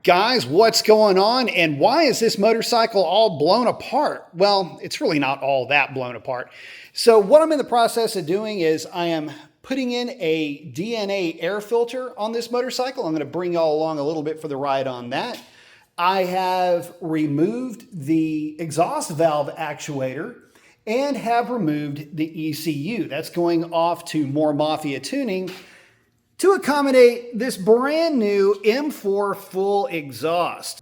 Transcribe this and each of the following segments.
Guys, what's going on and why is this motorcycle all blown apart? Well, it's really not all that blown apart. So what I'm in the process of doing is I am putting in a DNA air filter on this motorcycle. I'm going to bring y'all along a little bit for the ride on that. I have removed the exhaust valve actuator and have removed the ECU. That's going off to more Mafia tuning to accommodate this brand new M4 full exhaust.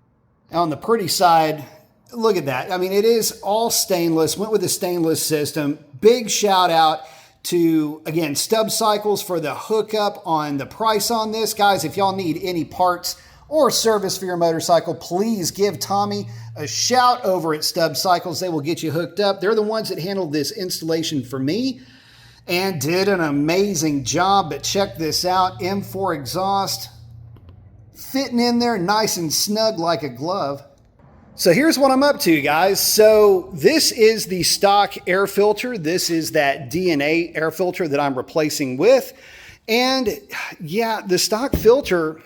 On the pretty side, look at that. I mean, it is all stainless, went with the stainless system. Big shout out to, again, Stub Cycles for the hookup on the price on this. Guys, if y'all need any parts or service for your motorcycle, please give Tommy a shout over at Stub Cycles. They will get you hooked up. They're the ones that handled this installation for me and did an amazing job. But check this out, M4 exhaust fitting in there nice and snug like a glove. So here's what I'm up to, guys. So this is the stock air filter. This is that DNA air filter that I'm replacing with. And yeah, the stock filter,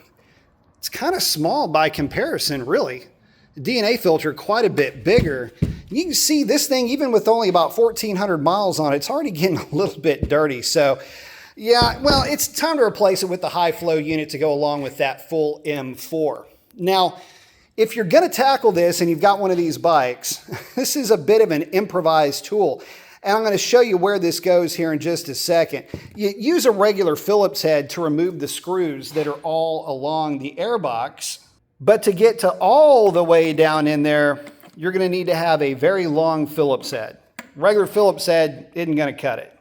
it's kind of small by comparison, really. The DNA filter quite a bit bigger. You can see this thing, even with only about 1,400 miles on it, it's already getting a little bit dirty. So yeah, well, it's time to replace it with the high flow unit to go along with that full M4. Now, if you're gonna tackle this and you've got one of these bikes, this is a bit of an improvised tool. And I'm gonna show you where this goes here in just a second. You use a regular Phillips head to remove the screws that are all along the airbox. But to get to all the way down in there, you're going to need to have a very long Phillips head. Regular Phillips head isn't going to cut it.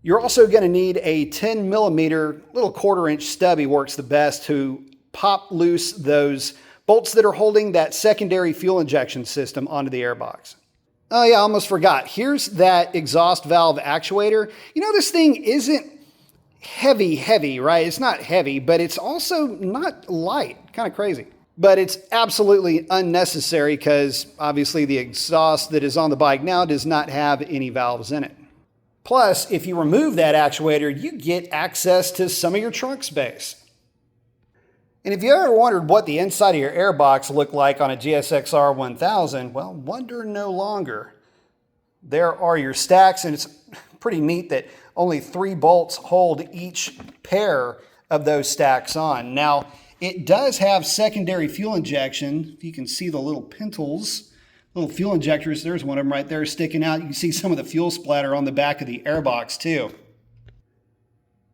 You're also going to need a 10 millimeter little 1/4 inch stubby, works the best, to pop loose those bolts that are holding that secondary fuel injection system onto the airbox. Oh yeah, I almost forgot. Here's that exhaust valve actuator. You know, this thing isn't heavy, right? It's not heavy, but it's also not light. Kind of crazy. But it's absolutely unnecessary because obviously the exhaust that is on the bike now does not have any valves in it. Plus, if you remove that actuator, you get access to some of your trunk space. And if you ever wondered what the inside of your airbox looked like on a GSXR 1000, well, wonder no longer. There are your stacks, and it's pretty neat that only 3 bolts hold each pair of those stacks on. Now, it does have secondary fuel injection. If you can see the little pintles, little fuel injectors, there's one of them right there sticking out. You can see some of the fuel splatter on the back of the airbox too.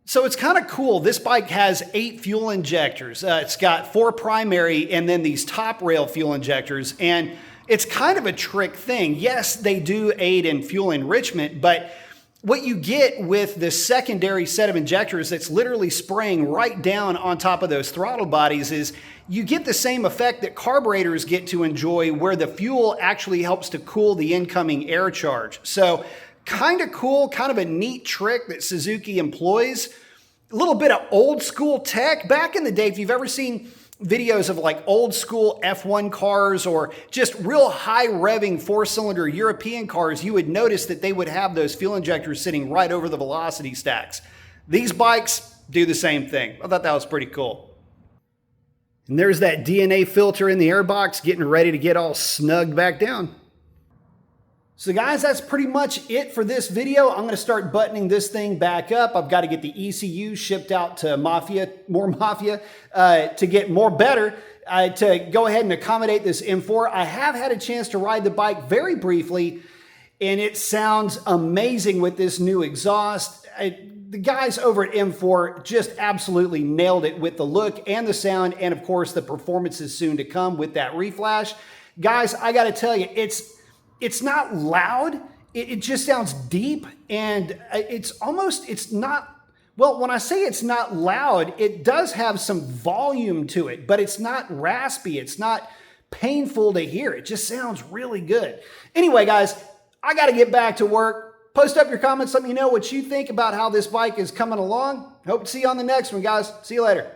So it's kind of cool. This bike has 8 fuel injectors. It's got 4 primary and then these top rail fuel injectors. And it's kind of a trick thing. Yes, they do aid in fuel enrichment, but what you get with the secondary set of injectors that's literally spraying right down on top of those throttle bodies is you get the same effect that carburetors get to enjoy, where the fuel actually helps to cool the incoming air charge. So kind of cool, kind of a neat trick that Suzuki employs. A little bit of old school tech. Back in the day, if you've ever seen videos of like old school F1 cars or just real high revving 4-cylinder European cars, you would notice that they would have those fuel injectors sitting right over the velocity stacks. These bikes do the same thing. I thought that was pretty cool. And there's that DNA filter in the airbox getting ready to get all snugged back down. So guys, that's pretty much it for this video. I'm going to start buttoning this thing back up. I've got to get the ECU shipped out to more Mafia, to get more better, to go ahead and accommodate this M4. I have had a chance to ride the bike very briefly, and it sounds amazing with this new exhaust. The guys over at M4 just absolutely nailed it with the look and the sound, and of course the performance is soon to come with that reflash. Guys, I got to tell you, it's not loud. It just sounds deep, and it's not, well, when I say it's not loud, it does have some volume to it, but it's not raspy. It's not painful to hear. It just sounds really good. Anyway, guys, I got to get back to work. Post up your comments. Let me know what you think about how this bike is coming along. Hope to see you on the next one, guys. See you later.